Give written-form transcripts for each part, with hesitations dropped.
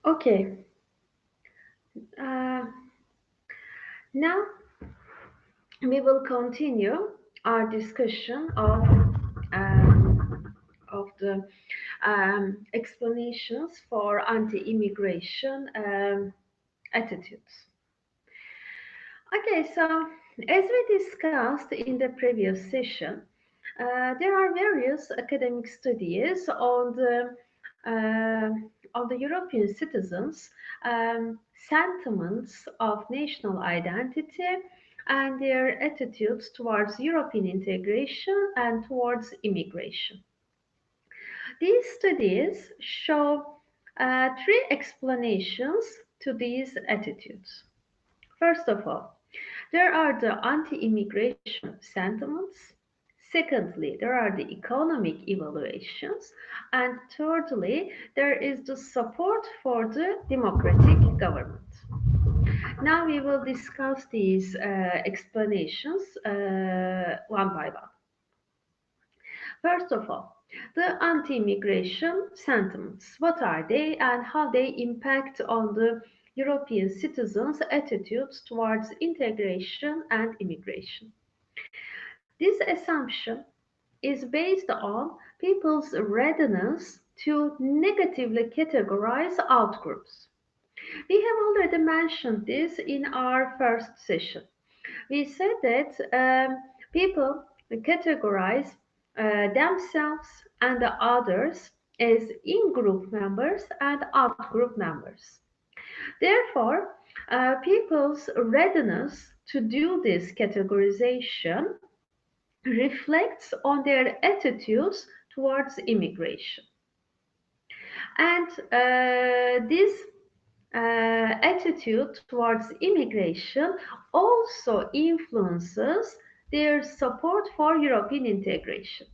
Okay, uh, now we will continue our discussion of the explanations for anti-immigration attitudes. Okay, so as we discussed in the previous session, there are various academic studies on the European citizens' sentiments of national identity and their attitudes towards European integration and towards immigration. These studies show three explanations to these attitudes. First of all, there are the anti-immigration sentiments. Secondly, there are the economic evaluations. And thirdly, there is the support for the democratic government. Now we will discuss these explanations one by one. First of all, the anti-immigration sentiments. What are they and how they impact on the European citizens' attitudes towards integration and immigration? This assumption is based on people's readiness to negatively categorize outgroups. We have already mentioned this in our first session. We said that people categorize themselves and the others as in-group members and out-group members. Therefore, people's readiness to do this categorization reflects on their attitudes towards immigration. And this attitude towards immigration also influences their support for European integration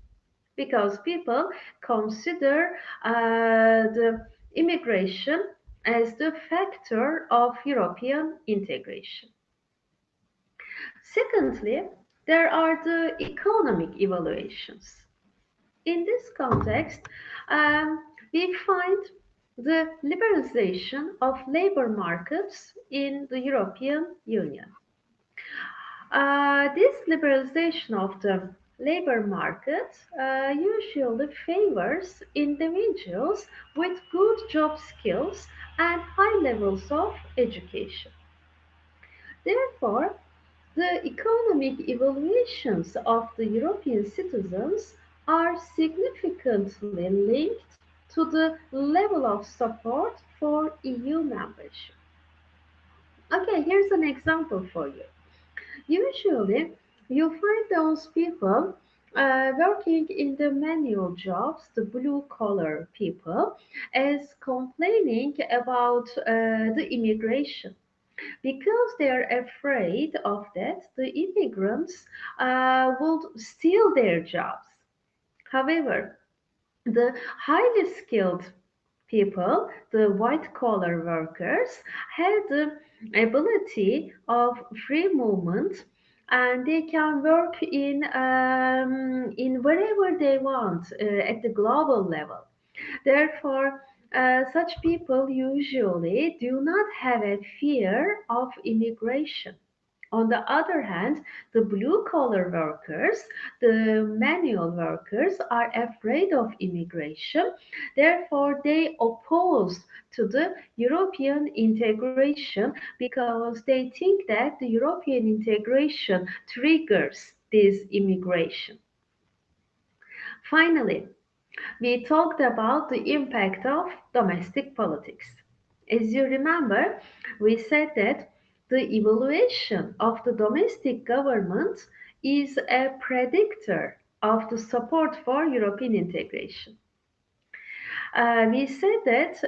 because people consider the immigration as the factor of European integration. Secondly, there are the economic evaluations. In this context, we find the liberalization of labor markets in the European Union. This liberalization of the labor market usually favors individuals with good job skills and high levels of education. Therefore, the economic evaluations of the European citizens are significantly linked to the level of support for EU membership. Okay, here's an example for you. Usually, you find those people working in the manual jobs, the blue collar people, as complaining about the immigration because they are afraid of that the immigrants would steal their jobs. However, the highly skilled people, the white collar workers, have the ability of free movement and they can work in wherever they want at the global level. Therefore, such people usually do not have a fear of immigration. On the other hand, the blue collar workers, the manual workers, are afraid of immigration. Therefore, they oppose to the European integration because they think that the European integration triggers this immigration. Finally, we talked about the impact of domestic politics. As you remember, we said that the evaluation of the domestic government is a predictor of the support for European integration. We said that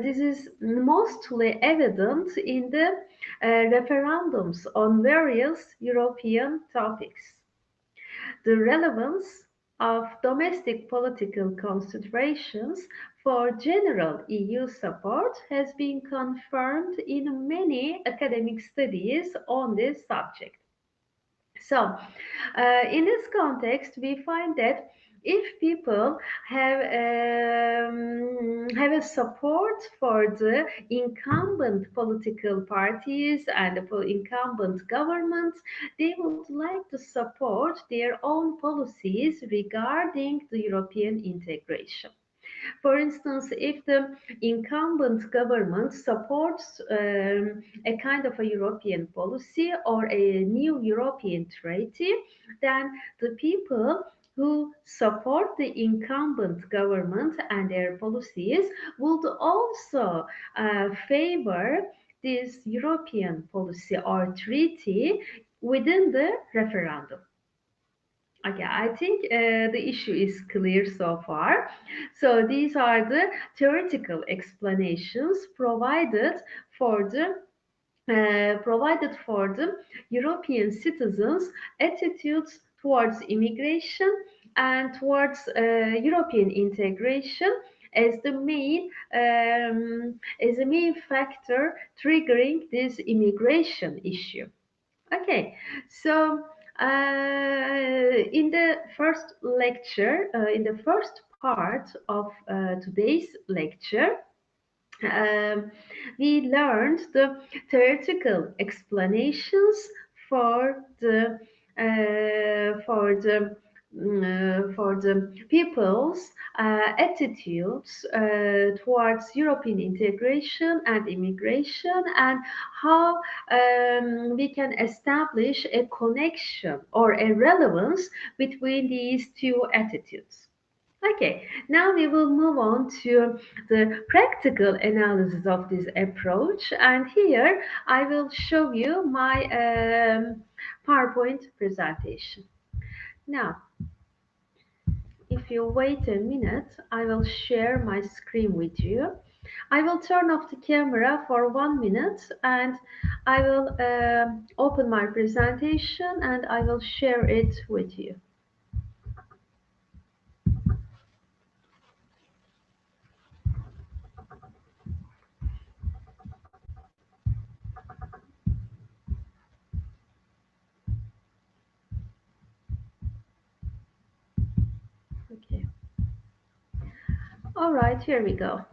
this is mostly evident in the referendums on various European topics. The relevance of domestic political considerations for general EU support has been confirmed in many academic studies on this subject. So, in this context, we find that If people have a support for the incumbent political parties and the incumbent governments, they would like to support their own policies regarding the European integration. For instance, if the incumbent government supports a kind of a European policy or a new European treaty, then the people who support the incumbent government and their policies would also favor this European policy or treaty within the referendum. Okay, I think the issue is clear so far. So these are the theoretical explanations provided for the European citizens' attitudes towards immigration and towards European integration as the main factor triggering this immigration issue. Okay, so in the first lecture, in the first part of today's lecture, um, we learned the theoretical explanations for the for the people's attitudes towards European integration and immigration, and how we can establish a connection or a relevance between these two attitudes. Okay, now we will move on to the practical analysis of this approach, and here I will show you my PowerPoint presentation. Now, if you wait a minute, I will share my screen with you. I will turn off the camera for 1 minute and I will open my presentation and I will share it with you. Okay. All right, here we go.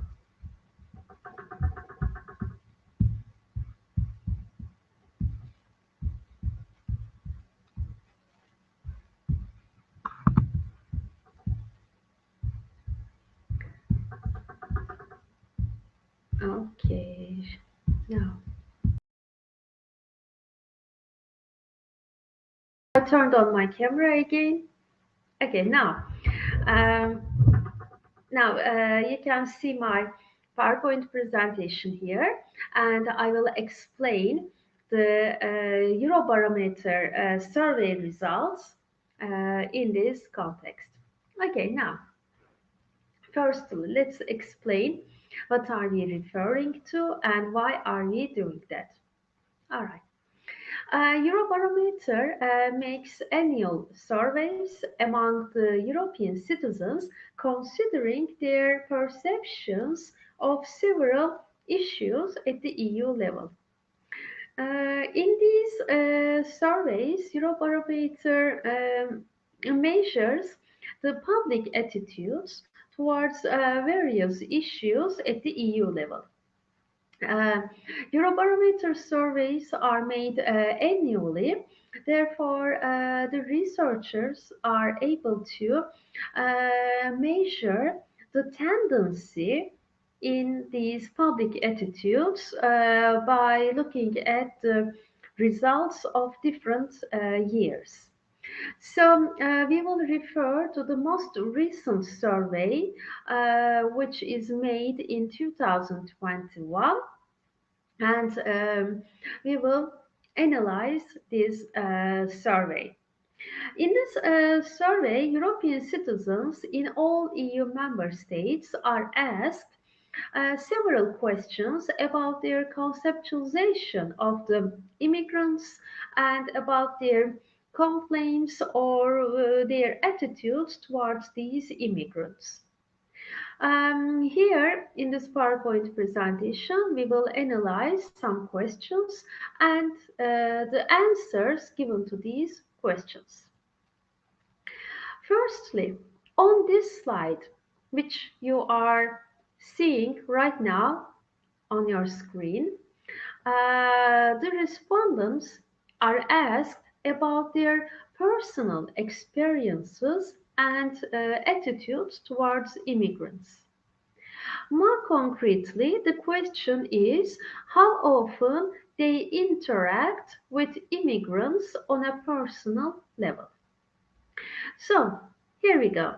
Okay. Now, I turned on my camera again. Okay, um, now you can see my PowerPoint presentation here, and I will explain the Eurobarometer survey results in this context. Okay, now, firstly, let's explain what are we referring to and why are we doing that. All right. Eurobarometer makes annual surveys among the European citizens considering their perceptions of several issues at the EU level. In these surveys, Eurobarometer measures the public attitudes towards various issues at the EU level. Uh, Eurobarometer surveys are made annually. Therefore, the researchers are able to measure the tendency in these public attitudes by looking at the results of different years. So we will refer to the most recent survey, which is made in 2021, and we will analyze this survey. In this survey, European citizens in all EU member states are asked several questions about their conceptualization of the immigrants and about their complaints or their attitudes towards these immigrants. Here in this PowerPoint presentation, we will analyze some questions and the answers given to these questions. Firstly, On this slide, which you are seeing right now on your screen, the respondents are asked about their personal experiences and attitudes towards immigrants. More concretely, the question is how often they interact with immigrants on a personal level. So, here we go.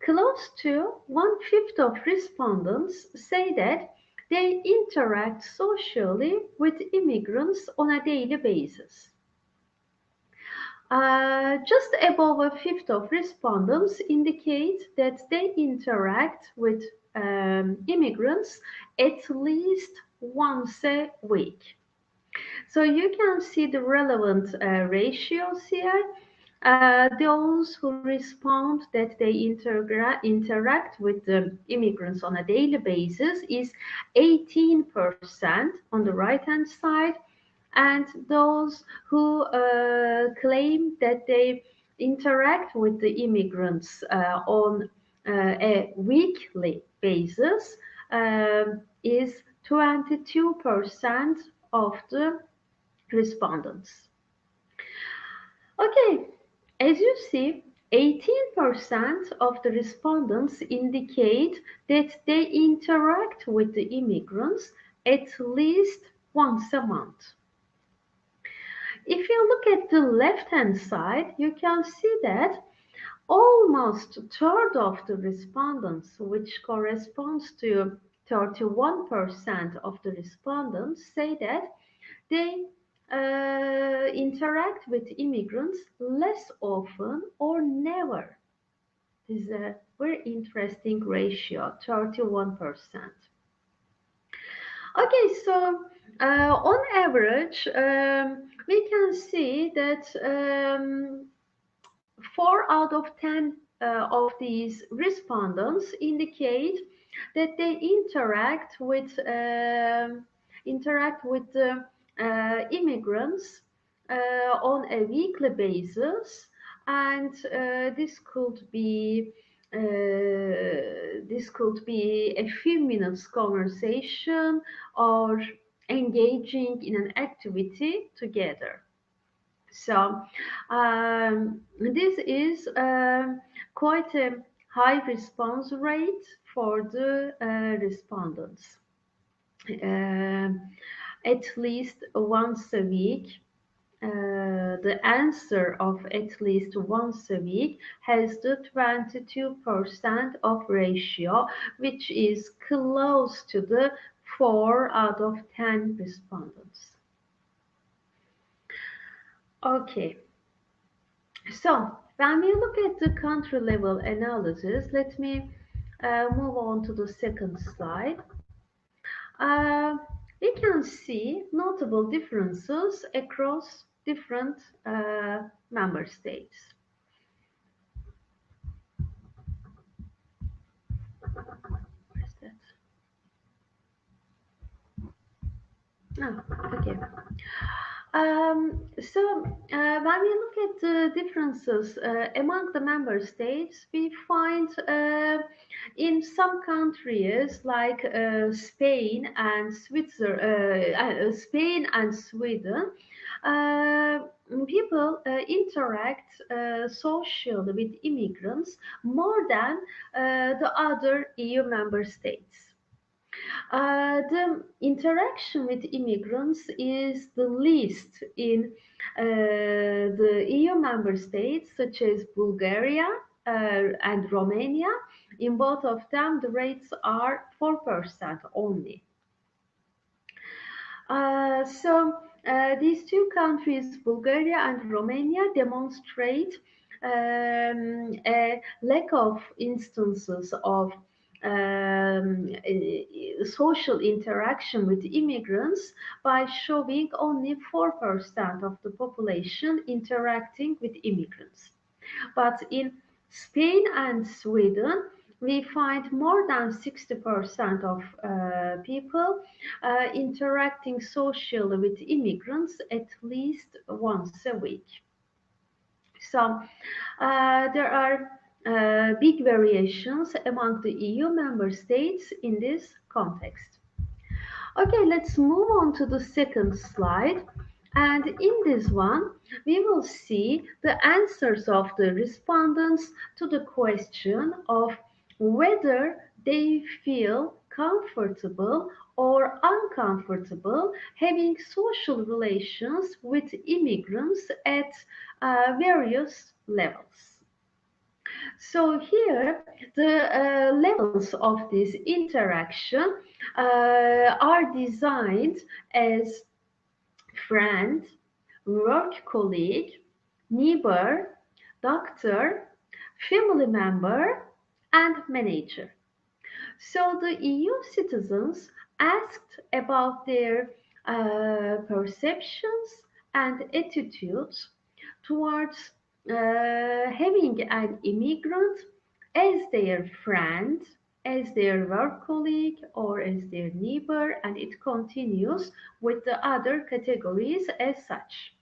Close to one-fifth of respondents say that they interact socially with immigrants on a daily basis. Just above a fifth of respondents indicate that they interact with immigrants at least once a week. So you can see the relevant ratios here. Those who respond that they interact with the immigrants on a daily basis is 18% on the right hand side, and those who claim that they interact with the immigrants on a weekly basis is 22% of the respondents. Okay, as you see, 18% of the respondents indicate that they interact with the immigrants at least once a month. If you look at the left-hand side, you can see that almost a third of the respondents, which corresponds to 31% of the respondents, say that they interact with immigrants less often or never. This is a very interesting ratio, 31%. Okay, so on average, we can see that 4 out of 10 of these respondents indicate that they interact with the immigrants on a weekly basis, and this could be a few minutes conversation or engaging in an activity together. So this is quite a high response rate for the respondents. At least once a week, the answer of at least once a week has the 22% of ratio, which is close to the 4 out of 10 respondents. Okay, so when we look at the country level analysis, let me move on to the second slide. Uh, we can see notable differences across different member states. Where's that? Oh, okay. When we look at the differences among the member states, we find in some countries like Spain and Sweden, people interact socially with immigrants more than the other EU member states. The interaction with immigrants is the least in the EU member states, such as Bulgaria and Romania. In both of them, the rates are 4% only. These two countries, Bulgaria and Romania, demonstrate a lack of instances of social interaction with immigrants by showing only 4% of the population interacting with immigrants. But in Spain and Sweden, we find more than 60% of people interacting socially with immigrants at least once a week. So there are big variations among the EU member states in this context. Okay, let's move on to the second slide. And in this one, we will see the answers of the respondents to the question of whether they feel comfortable or uncomfortable having social relations with immigrants at various levels. So here, the levels of this interaction are designed as friend, work colleague, neighbor, doctor, family member, and manager. So the EU citizens asked about their perceptions and attitudes towards having an immigrant as their friend, as their work colleague, or as their neighbor, and it continues with the other categories as such.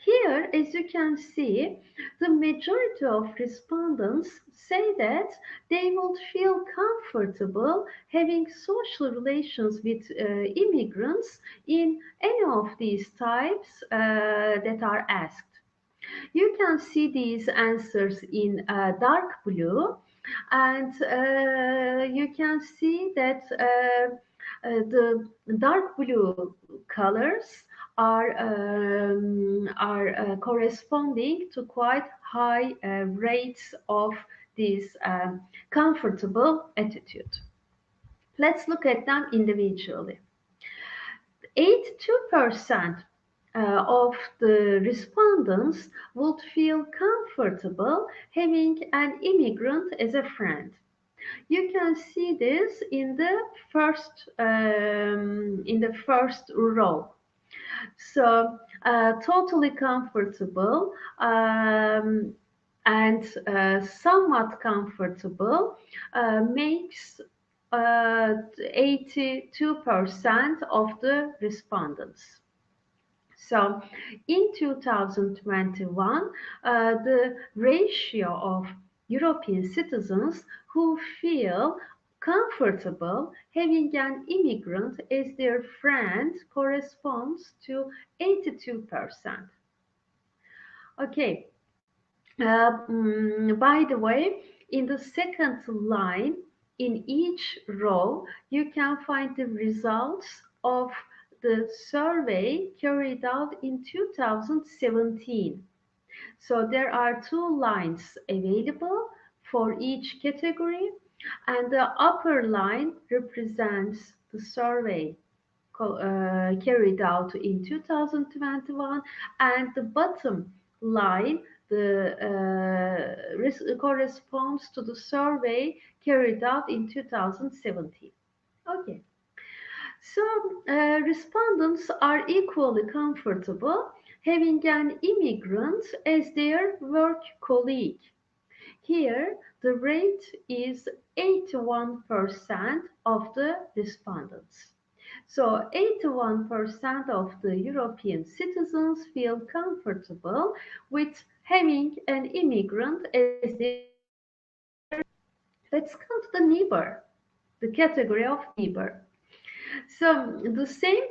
Here, as you can see, the majority of respondents say that they would feel comfortable having social relations with immigrants in any of these types that are asked. You can see these answers in dark blue, and you can see that the dark blue colors are corresponding to quite high rates of this comfortable attitude. Let's look at them individually. 82% of the respondents would feel comfortable having an immigrant as a friend. You can see this in the first row. So totally comfortable and somewhat comfortable makes 82% of the respondents. So in 2021, the ratio of European citizens who feel comfortable having an immigrant as their friend corresponds to 82%. Okay, by the way, in the second line, in each row, you can find the results of the survey carried out in 2017. So there are two lines available for each category, and the upper line represents the survey carried out in 2021, and the bottom line corresponds to the survey carried out in 2017. Okay, so respondents are equally comfortable having an immigrant as their work colleague. Here, the rate is 81% of the respondents. So 81% of the European citizens feel comfortable with having an immigrant as their. Let's come to the neighbor, the category of neighbor. So the same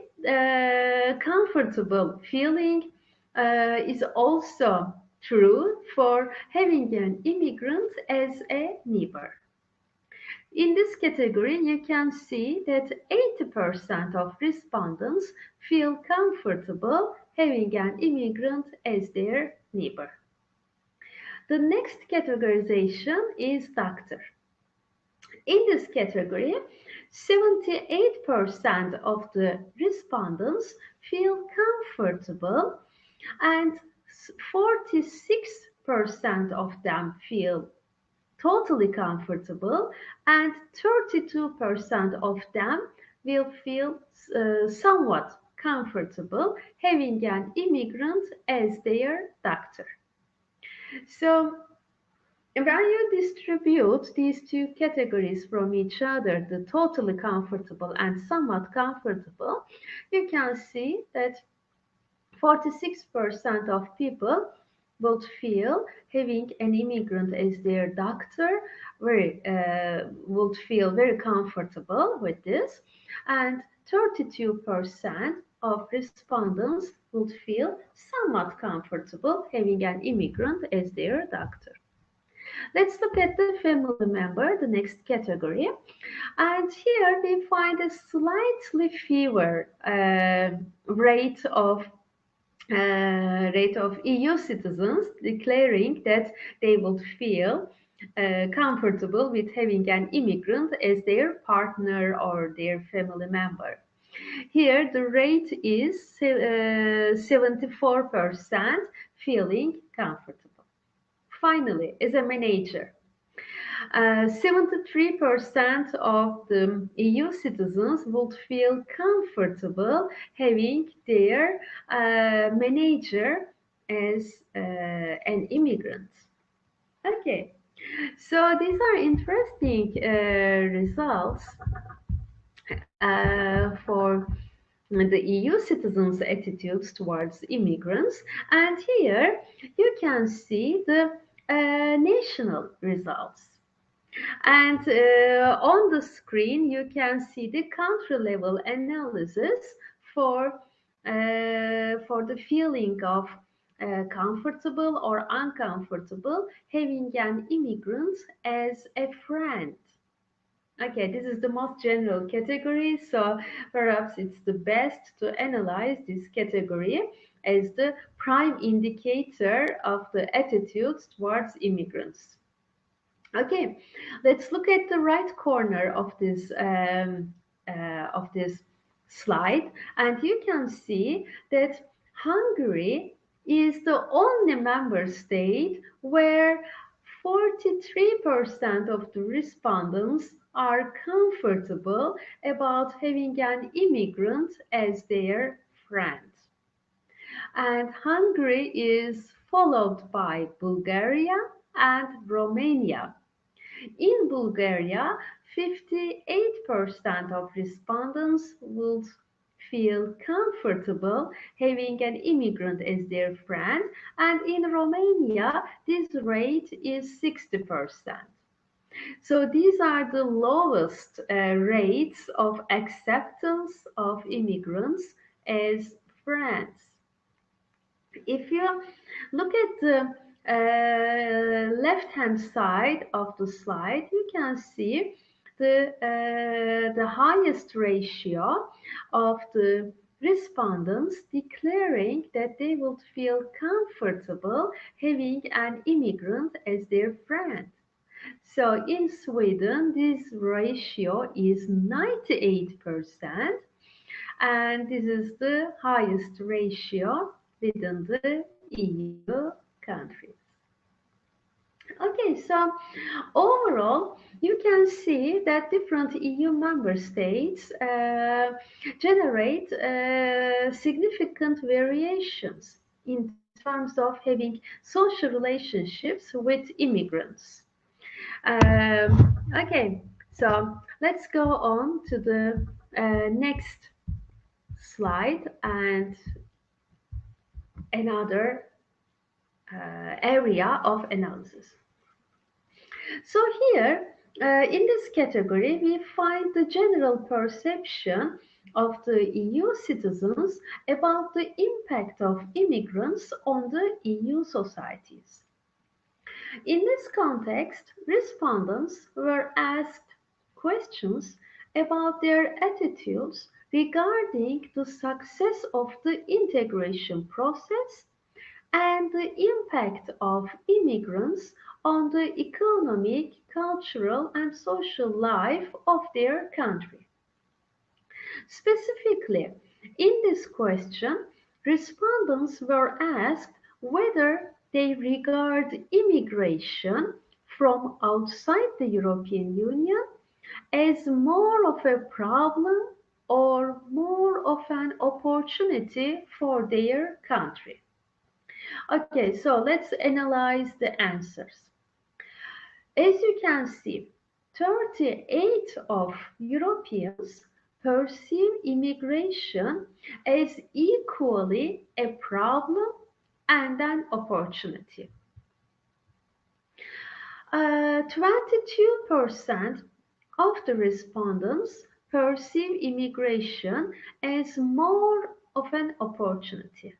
comfortable feeling is also true for having an immigrant as a neighbor. In this category, you can see that 80% of respondents feel comfortable having an immigrant as their neighbor. The next categorization is doctor. In this category, 78% of the respondents feel comfortable and 46% of them feel totally comfortable, and 32% of them will feel somewhat comfortable having an immigrant as their doctor. So when you distribute these two categories from each other, the totally comfortable and somewhat comfortable, you can see that 46% of people would feel having an immigrant as their doctor would feel very comfortable with this, and 32% of respondents would feel somewhat comfortable having an immigrant as their doctor. Let's look at the family member, the next category. And here we find a slightly fewer rate of EU citizens declaring that they would feel comfortable with having an immigrant as their partner or their family member. Here, the rate is 74% feeling comfortable. Finally, as a manager, 73% of the EU citizens would feel comfortable having their manager as an immigrant. Okay, so these are interesting results for the EU citizens' attitudes towards immigrants. And here you can see the national results. And on the screen, you can see the country level analysis for, for the feeling of comfortable or uncomfortable having an immigrant as a friend. Okay, this is the most general category, so perhaps it's the best to analyze this category as the prime indicator of the attitudes towards immigrants. Okay, let's look at the right corner of this slide, and you can see that Hungary is the only member state where 43% of the respondents are comfortable about having an immigrant as their friend. And Hungary is followed by Bulgaria and Romania. In Bulgaria, 58% of respondents would feel comfortable having an immigrant as their friend, and in Romania, this rate is 60%. So these are the lowest rates of acceptance of immigrants as friends. If you look at the left-hand side of the slide, you can see the highest ratio of the respondents declaring that they would feel comfortable having an immigrant as their friend. So in Sweden, this ratio is 98%, and this is the highest ratio within the EU countries. Okay, so overall, you can see that different EU member states generate significant variations in terms of having social relationships with immigrants. Okay, so let's go on to the next slide and another area of analysis. So here, in this category, we find the general perception of the EU citizens about the impact of immigrants on the EU societies. In this context, respondents were asked questions about their attitudes regarding the success of the integration process and the impact of immigrants on the economic, cultural, and social life of their country. Specifically, in this question, respondents were asked whether they regard immigration from outside the European Union as more of a problem or more of an opportunity for their country. Okay, so let's analyze the answers. As you can see, 38 of Europeans perceive immigration as equally a problem and an opportunity. 22% of the respondents perceive immigration as more of an opportunity.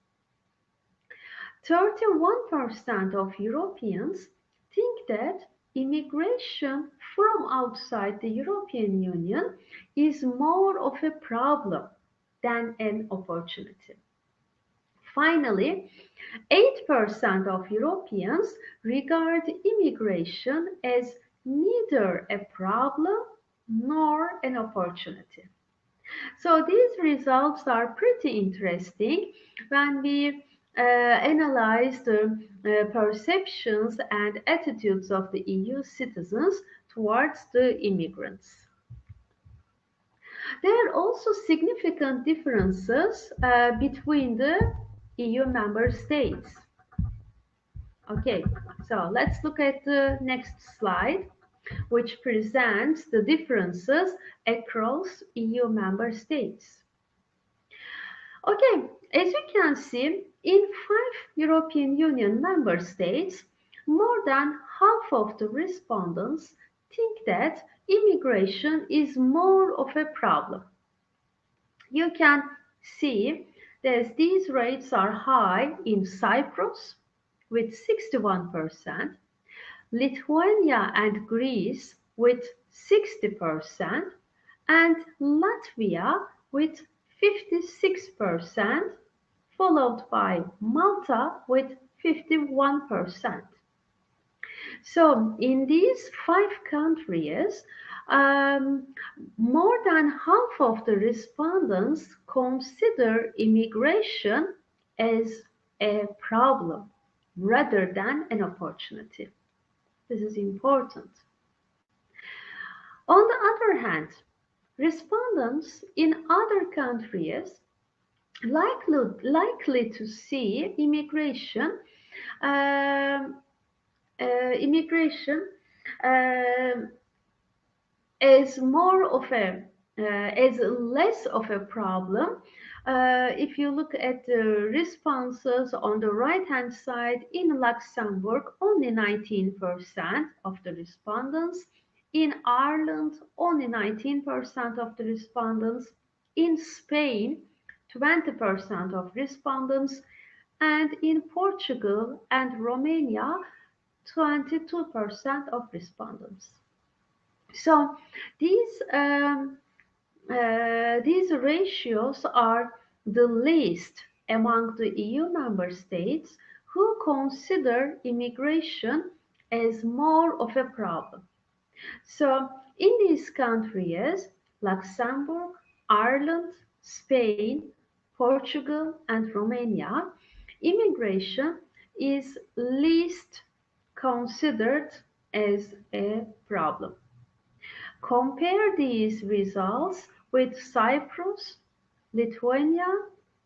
31% of Europeans think that immigration from outside the European Union is more of a problem than an opportunity. Finally, 8% of Europeans regard immigration as neither a problem nor an opportunity. So these results are pretty interesting when we analyze the perceptions and attitudes of the EU citizens towards the immigrants. There are also significant differences between the EU member states. Okay, so let's look at the next slide, which presents the differences across EU member states. Okay, as you can see, in 5 European Union member states, more than half of the respondents think that immigration is more of a problem. You can see that these rates are high in Cyprus with 61%, Lithuania and Greece with 60%, and Latvia with 56%, followed by Malta with 51%. So in these 5 countries, more than half of the respondents consider immigration as a problem rather than an opportunity. This is important. On the other hand, respondents in other countries likely to see um, immigration um, as more of a as less of a problem. If you look at the responses on the right hand side, in Luxembourg only 19% of the respondents, in Ireland only 19% of the respondents, in Spain 20% of respondents, and in Portugal and Romania 22% of respondents. So these ratios are the least among the EU member states who consider immigration as more of a problem. So in these countries, Luxembourg, Ireland, Spain, Portugal, and Romania, immigration is least considered as a problem. Compare these results with Cyprus, Lithuania,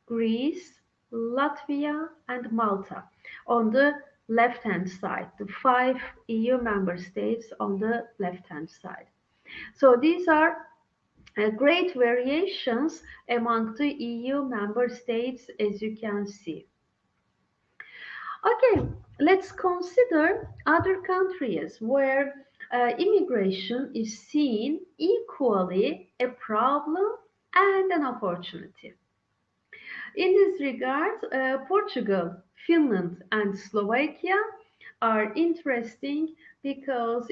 Greece, Latvia, and Malta on the left-hand side, the 5 EU member states on the left-hand side. So these are great variations among the EU member states, as you can see. Okay, let's consider other countries where immigration is seen equally a problem and an opportunity. In this regard, Portugal, Finland, and Slovakia are interesting because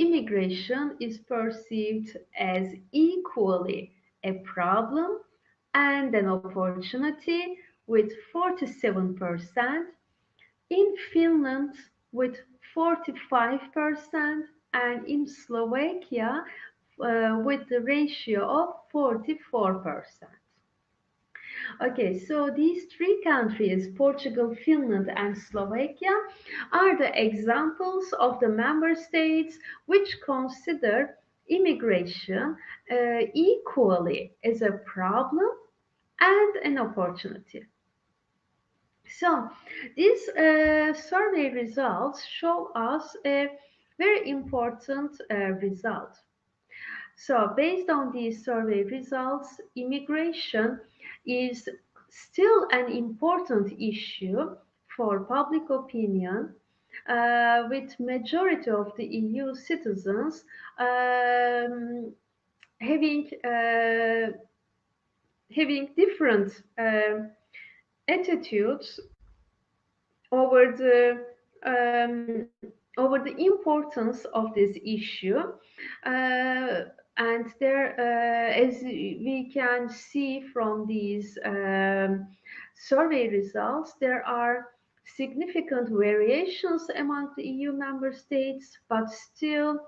immigration is perceived as equally a problem and an opportunity with 47%, in Finland with 45%, and in Slovakia with the ratio of 44%. Okay, so these 3 countries, Portugal, Finland, and Slovakia, are the examples of the member states which consider immigration equally as a problem and an opportunity. So these survey results show us a very important result. So based on these survey results, immigration is still an important issue for public opinion, with majority of the EU citizens um, having having different attitudes over over the importance of this issue. Uh, and there, as we can see from these survey results, there are significant variations among the EU member states, but still,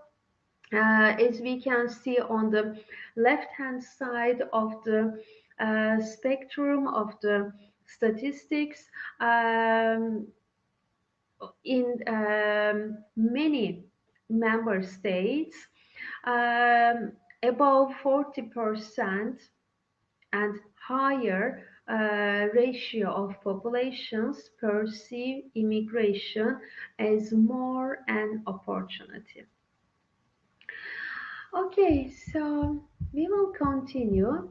as we can see on the left-hand side of the spectrum of the statistics, um, in many member states, um, above 40% and higher ratio of populations perceive immigration as more an opportunity. Okay, so we will continue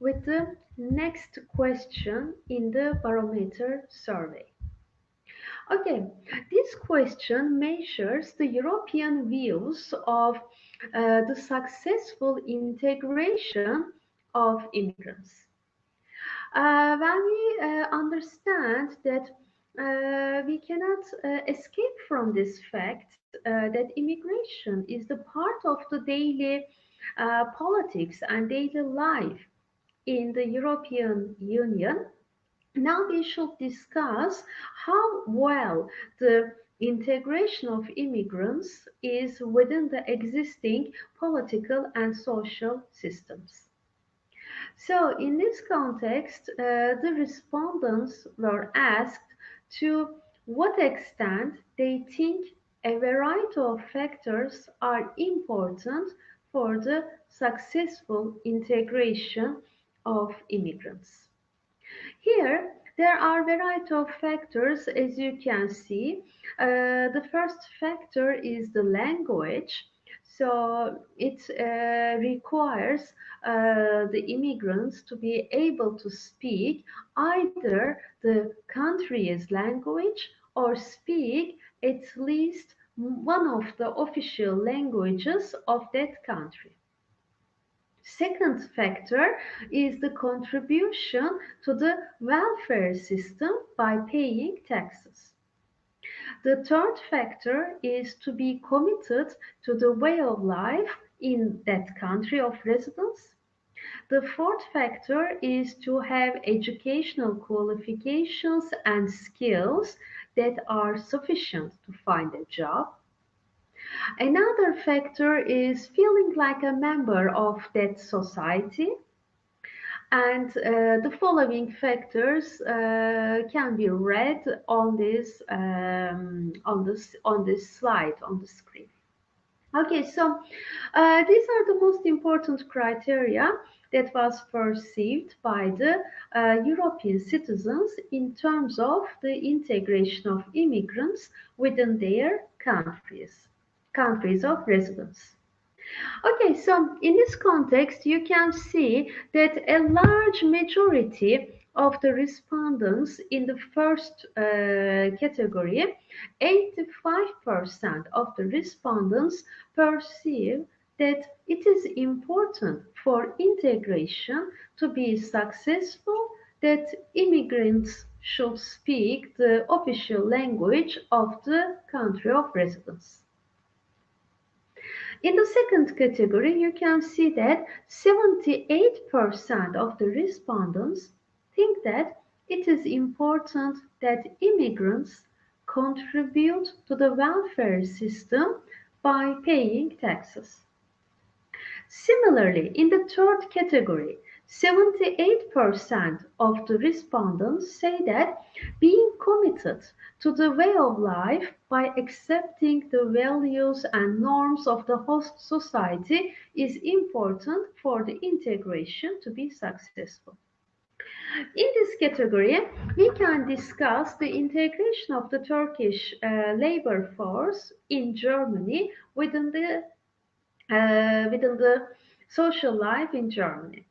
with the next question in the barometer survey. Okay, this question measures the European views of the successful integration of immigrants. When we understand that we cannot escape from this fact that immigration is the part of the daily politics and daily life in the European Union, now we should discuss how well the integration of immigrants is within the existing political and social systems. So, in this context, the respondents were asked to what extent they think a variety of factors are important for the successful integration of immigrants. Here, there are a variety of factors, as you can see. The first factor is the language. So it requires the immigrants to be able to speak either the country's language or speak at least one of the official languages of that country. Second factor is the contribution to the welfare system by paying taxes. The third factor is to be committed to the way of life in that country of residence. The fourth factor is to have educational qualifications and skills that are sufficient to find a job. Another factor is feeling like a member of that society, and the following factors can be read on this slide on the screen. Okay, so these are the most important criteria that was perceived by the European citizens in terms of the integration of immigrants within their countries of residence. Okay, so in this context, you can see that a large majority of the respondents in the first category, 85% of the respondents perceive that it is important for integration to be successful that immigrants should speak the official language of the country of residence. In the second category, you can see that 78% of the respondents think that it is important that immigrants contribute to the welfare system by paying taxes. Similarly, in the third category, 78% of the respondents say that being committed to the way of life by accepting the values and norms of the host society is important for the integration to be successful. In this category, we can discuss the integration of the Turkish labor force in Germany within the social life in Germany.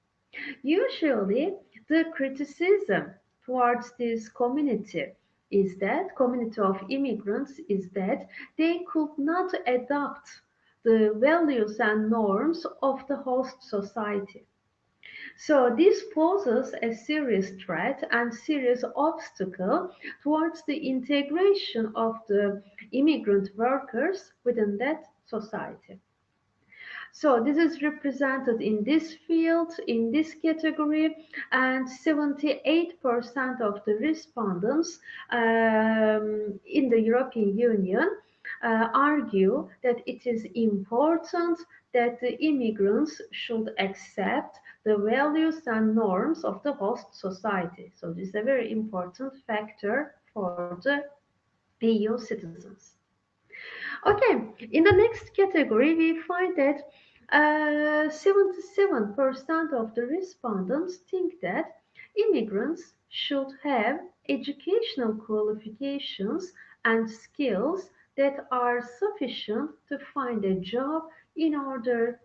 Usually, the criticism towards this community of immigrants is that they could not adopt the values and norms of the host society. So this poses a serious threat and serious obstacle towards the integration of the immigrant workers within that society. So this is represented in this field, in this category, and 78% of the respondents in the European Union argue that it is important that the immigrants should accept the values and norms of the host society. So this is a very important factor for the EU citizens. Okay, in the next category, we find that 77% of the respondents think that immigrants should have educational qualifications and skills that are sufficient to find a job in order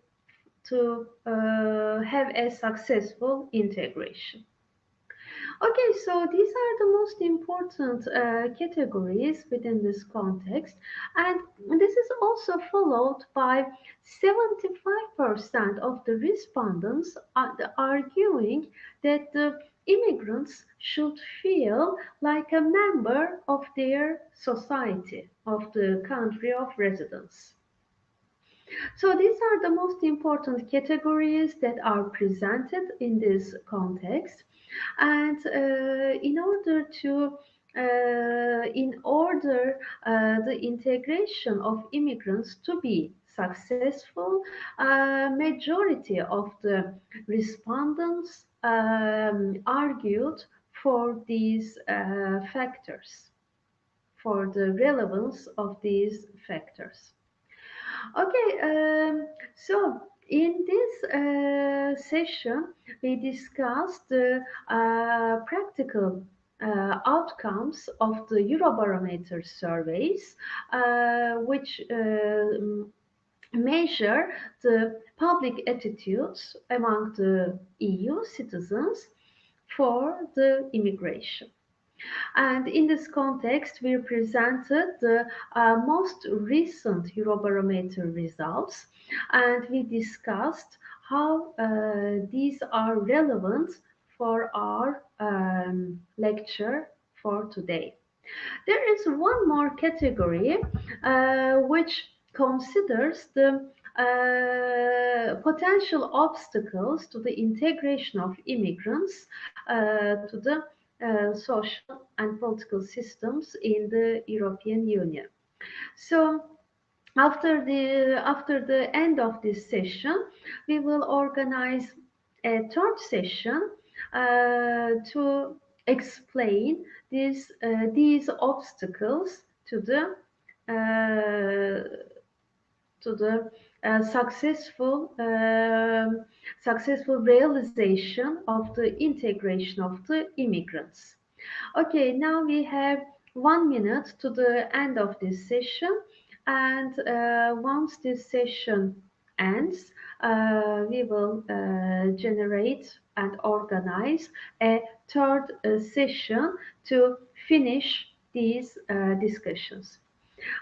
to have a successful integration. Okay, so these are the most important categories within this context, and this is also followed by 75% of the respondents are arguing that the immigrants should feel like a member of their society, of the country of residence. So these are the most important categories that are presented in this context. And in order the integration of immigrants to be successful, majority of the respondents argued for these factors, for the relevance of these factors. Okay, so in this session, we discussed the practical outcomes of the Eurobarometer surveys, which measure the public attitudes among the EU citizens for the immigration. And in this context, we presented the most recent Eurobarometer results, and we discussed how these are relevant for our lecture for today. There is one more category which considers the potential obstacles to the integration of immigrants to the social and political systems in the European Union. So after the end of this session, we will organize a third session to explain these obstacles uh, to the successful realization of the integration of the immigrants. Okay, now we have 1 minute to the end of this session, and once this session ends, we will generate and organize a third session to finish these discussions.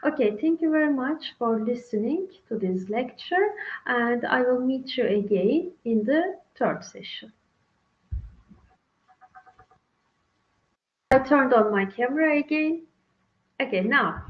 Okay, thank you very much for listening to this lecture, and I will meet you again in the third session. I turned on my camera again. Okay, now